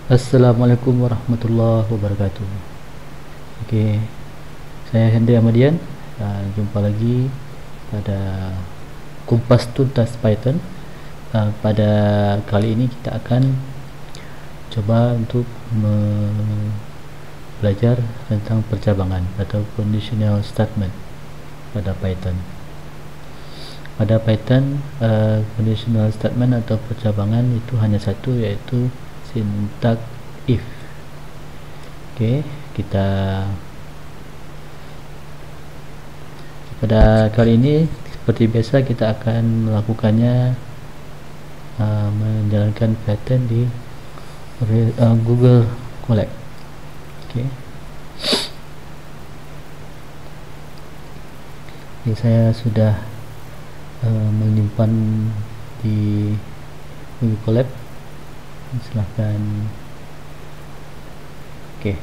Assalamualaikum warahmatullahi wabarakatuh. Oke, saya Henry Ahmadian. Jumpa lagi pada Kumpas Tuntas Python. Pada kali ini kita akan coba untuk belajar tentang percabangan atau conditional statement pada Python. Pada Python, conditional statement atau percabangan itu hanya satu, yaitu sintak if. Oke, kita pada kali ini seperti biasa kita akan melakukannya menjalankan Python di Google Colab. Oke. Jadi saya sudah menyimpan di Google Colab. Silahkan. Oke.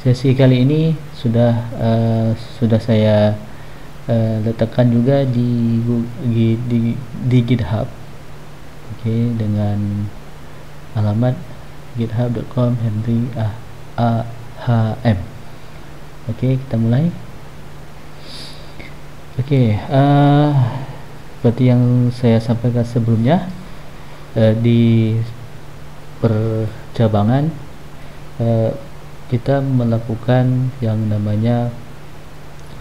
Sesi kali ini sudah saya letakkan juga di GitHub. Oke, dengan alamat github.com/henry_ahm. Oke, kita mulai. Oke, seperti yang saya sampaikan sebelumnya, di percabangan kita melakukan yang namanya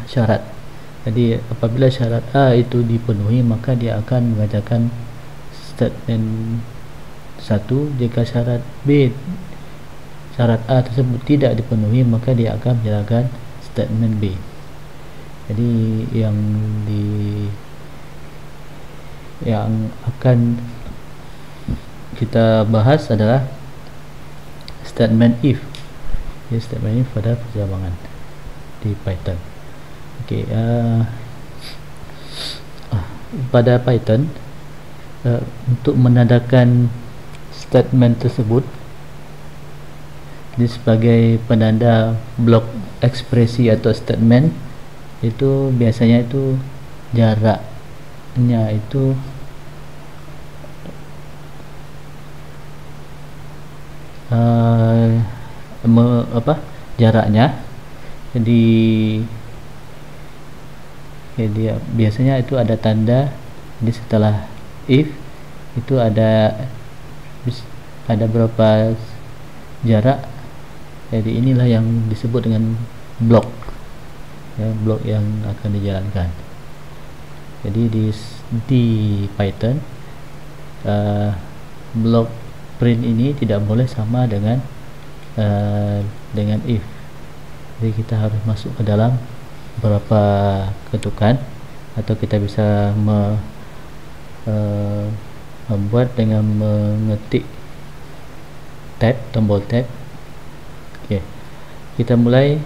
syarat. Jadi apabila syarat A itu dipenuhi, maka dia akan mengajarkan statement 1. Jika syarat A tersebut tidak dipenuhi, maka dia akan menjalankan statement B. Jadi yang akan kita bahas adalah statement if. Jadi statement if pada percabangan di Python. Oke, pada Python untuk menandakan statement tersebut ini sebagai penanda blok ekspresi atau statement, itu biasanya itu jaraknya itu jaraknya. Jadi biasanya itu ada tanda. Jadi setelah if itu ada berapa jarak. Jadi inilah yang disebut dengan blok, blok yang akan dijalankan. Jadi di Python blok print ini tidak boleh sama dengan if. Jadi kita harus masuk ke dalam beberapa ketukan, atau kita bisa membuat dengan mengetik tombol tab. Oke, kita mulai.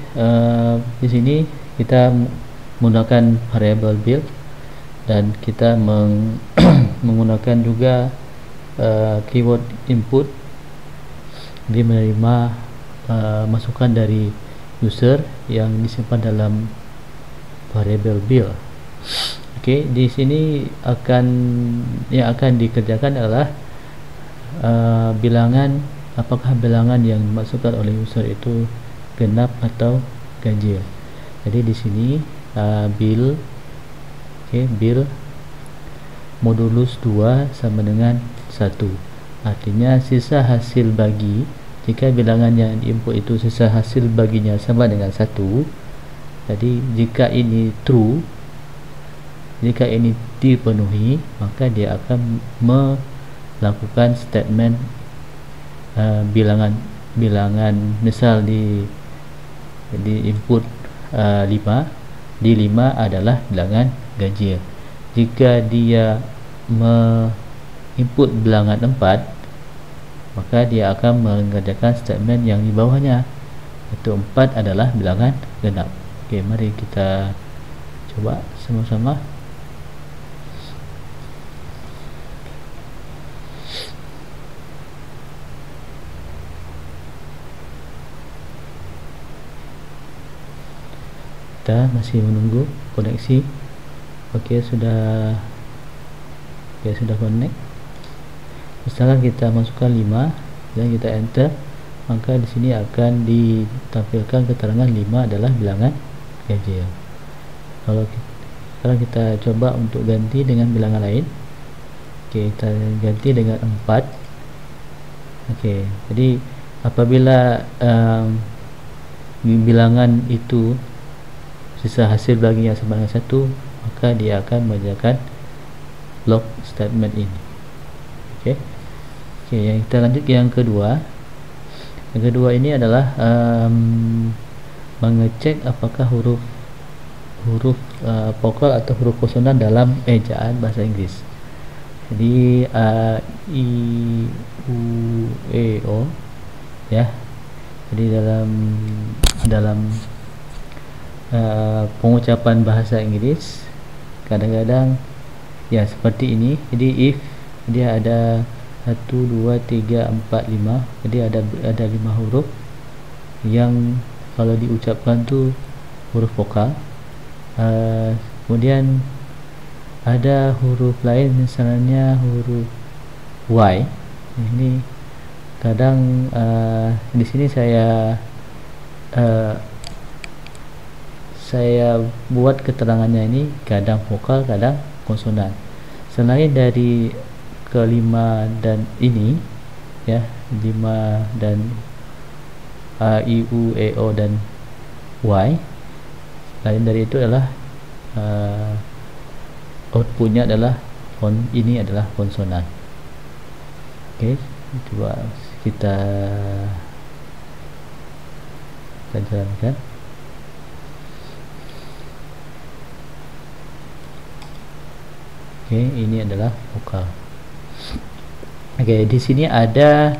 Di sini kita menggunakan variable build, dan kita menggunakan juga keyword input. Dia menerima masukan dari user yang disimpan dalam variable build. Oke, di sini yang akan dikerjakan adalah bilangan, apakah bilangan yang dimasukkan oleh user itu genap atau ganjil. Jadi di sini build modulus 2 sama dengan 1. Artinya sisa hasil bagi, jika bilangan yang diinput itu sisa hasil baginya sama dengan 1. Jadi jika ini true, jika ini dipenuhi, maka dia akan melakukan statement bilangan. Misal di input 5, di 5 adalah bilangan ganjil. Jika dia input bilangan 4, maka dia akan mengerjakan statement yang di bawahnya, yaitu 4 adalah bilangan genap. Oke, mari kita coba sama-sama. Kita masih menunggu koneksi. Oke, sudah connect. Misalkan kita masukkan 5 dan kita enter, maka di sini akan ditampilkan keterangan 5 adalah bilangan ganjil. Sekarang kita coba untuk ganti dengan bilangan lain. Oke, kita ganti dengan 4. Oke, jadi apabila bilangan itu sisa hasil baginya sama dengan 1, maka dia akan mengerjakan log statement ini. Oke, yang kita lanjut yang kedua. Yang kedua ini adalah mengecek apakah huruf vokal atau huruf konsonan dalam ejaan bahasa Inggris. Jadi a, i, u, e, o, ya. Jadi dalam pengucapan bahasa Inggris kadang-kadang ya seperti ini. Jadi if dia ada 1, 2, 3, 4, 5, jadi ada 5 huruf yang kalau diucapkan tuh huruf vokal. Kemudian ada huruf lain, misalnya huruf Y. Ini kadang di sini saya buat keterangannya ini kadang vokal, kadang konsonan. Selain dari kelima dan ini, ya, 5 dan a, i, u, e, o dan y. Lain dari itu adalah outputnya adalah ini adalah konsonan. Oke, coba kita jalankan. Oke, ini adalah vokal. Oke, di sini ada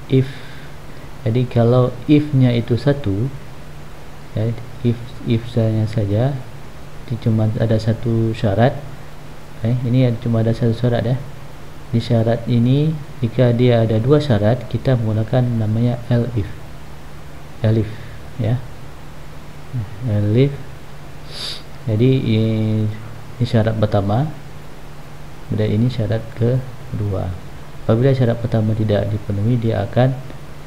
if. Jadi kalau if-nya itu 1, ya, if saja cuma ada satu syarat. Ini cuma ada satu syarat, ya. Di syarat ini jika dia ada 2 syarat, kita menggunakan namanya elif, ya, elif. Jadi ini syarat pertama dan ini syarat kedua. Apabila syarat pertama tidak dipenuhi, dia akan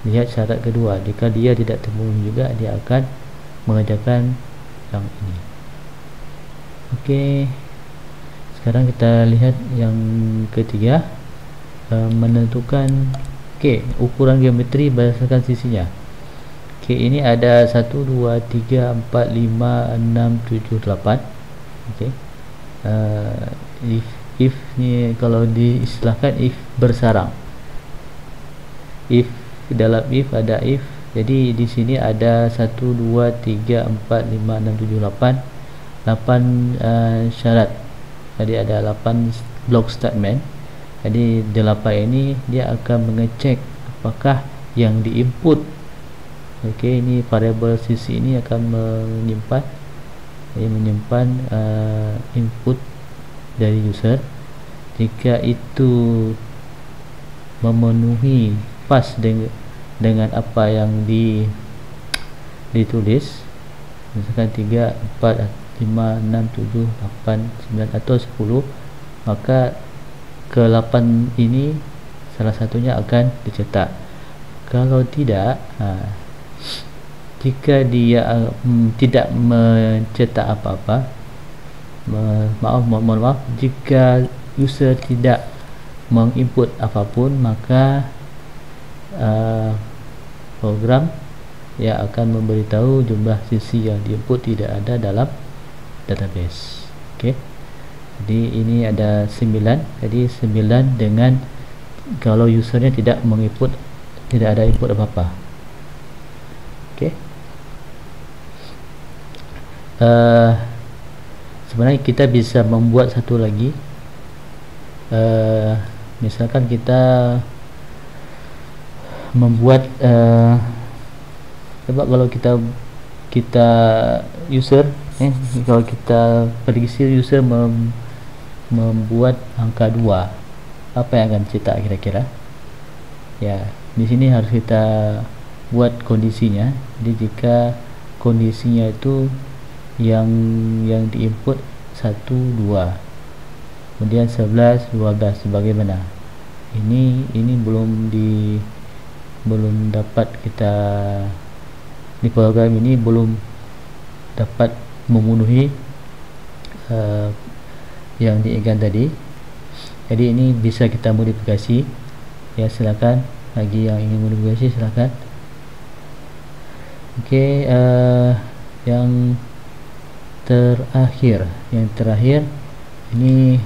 lihat syarat kedua. Jika dia tidak terpenuhi juga, dia akan mengerjakan yang ini. Oke, sekarang kita lihat yang ketiga, menentukan ukuran geometri berdasarkan sisinya. Ini ada 1, 2, 3, 4, 5, 6, 7, 8. If ni kalau diistilahkan if bersarang. If dalam if ada if. Jadi di sini ada 1, 2, 3, 4, 5, 6, 7, 8 syarat. Jadi ada 8 block statement. Jadi 8 ini dia akan mengecek apakah yang diinput. Ini variabel sisi ini akan menyimpan input dari user. Jika itu memenuhi pas dengan apa yang ditulis, misalkan 3, 4, 5, 6, 7, 8, 9 atau 10, maka ke-8 ini salah satunya akan dicetak. Kalau tidak, jika dia tidak mencetak apa-apa, mohon maaf, jika user tidak menginput apapun, maka program akan memberitahu jumlah sisi yang diinput tidak ada dalam database. Jadi ini ada 9. Jadi 9 dengan kalau usernya tidak menginput, tidak ada input apa-apa. Sebenarnya kita bisa membuat satu lagi. Misalkan kita membuat coba kalau kita user kalau kita prediksi user membuat angka 2, apa yang akan cetak kira-kira? Ya, di sini harus kita buat kondisinya. Jadi jika kondisinya itu yang diinput 1, 2, kemudian 11, 12 sebagaimana ini belum dapat kita di program ini belum dapat memenuhi yang diinginkan tadi. Jadi ini bisa kita modifikasi ya, silakan bagi yang ingin modifikasi silakan. Oke, yang terakhir ini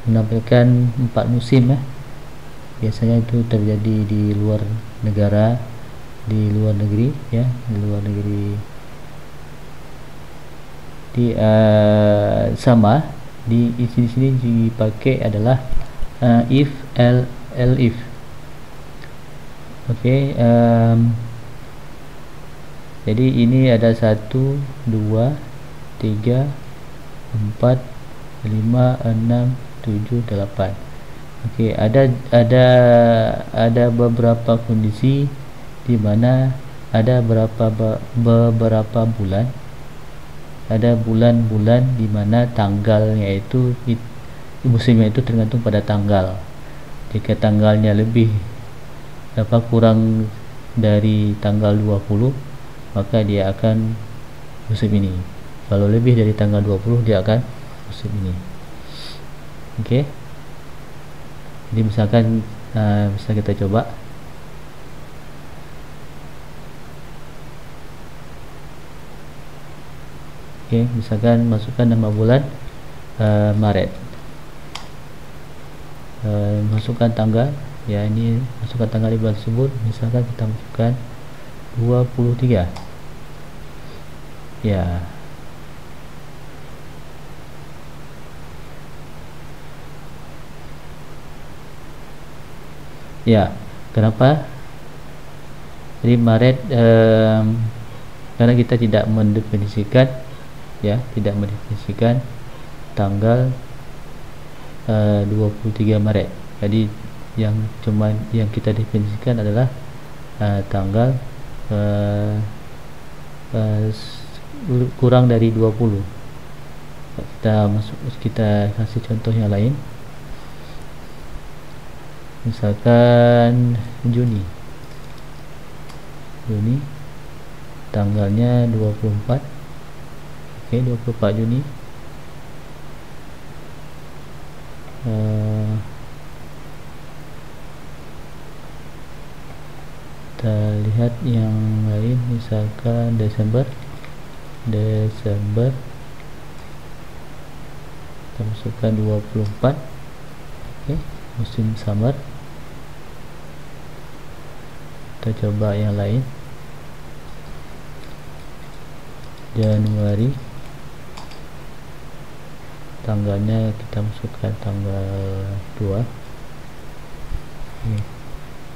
menampilkan 4 musim ya. Biasanya itu terjadi di luar negara, di luar negeri ya, di luar negeri sama di sini dipakai adalah if, if. Oke, jadi ini ada 1, 2, 3, 4, 5, 6, 7, 8. Oke, ada beberapa kondisi di mana ada beberapa bulan, ada bulan-bulan di mana tanggalnya itu musimnya itu tergantung pada tanggal. Jika tanggalnya kurang dari tanggal 20, maka dia akan musim ini. Kalau lebih dari tanggal 20 dia akan musim ini. Oke. Jadi misalkan bisa kita coba. Oke, misalkan masukkan nama bulan Maret, masukkan tanggal ya, ini masukkan tanggal di bulan tersebut. Misalkan kita masukkan 23 ya. Ya, kenapa? Jadi Maret karena kita tidak mendefinisikan ya, tidak mendefinisikan tanggal 23 Maret. Jadi yang kita definisikan adalah tanggal kurang dari 20. Kita kasih contoh yang lain. Misalkan Juni tanggalnya 24. Oke, 24 Juni. Kita lihat yang lain, misalkan Desember kita masukkan 24. Oke, musim summer. Kita coba yang lain, Januari, tanggalnya kita masukkan tanggal 2.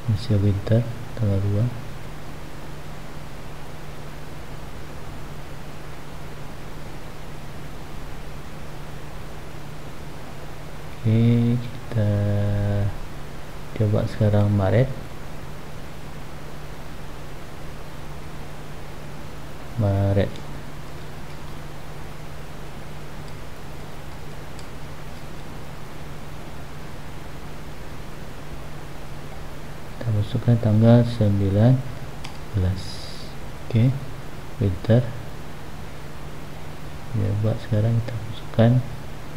Masih winter, tanggal 2. Oke, kita coba sekarang Maret. Kita masukkan tanggal 19. Oke, winter. Coba sekarang kita masukkan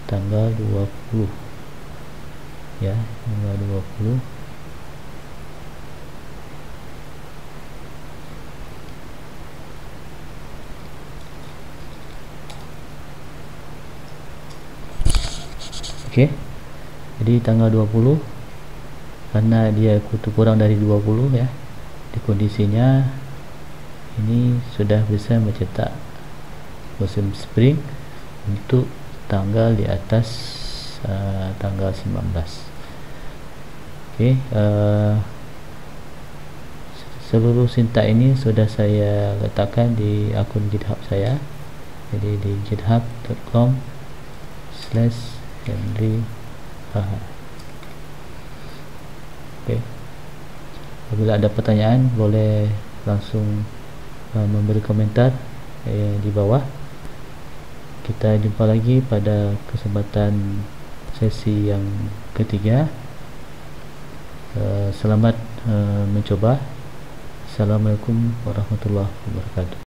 tanggal 20 ya, tanggal 20. Oke, jadi tanggal 20 karena dia kurang dari 20 ya, di kondisinya ini sudah bisa mencetak musim spring untuk tanggal di atas tanggal 19. Oke, seluruh sintak ini sudah saya letakkan di akun GitHub saya, jadi di github.com/Henry. Oke, apabila ada pertanyaan boleh langsung memberi komentar di bawah. kita jumpa lagi pada kesempatan sesi yang ketiga. Selamat mencoba. Assalamualaikum warahmatullahi wabarakatuh.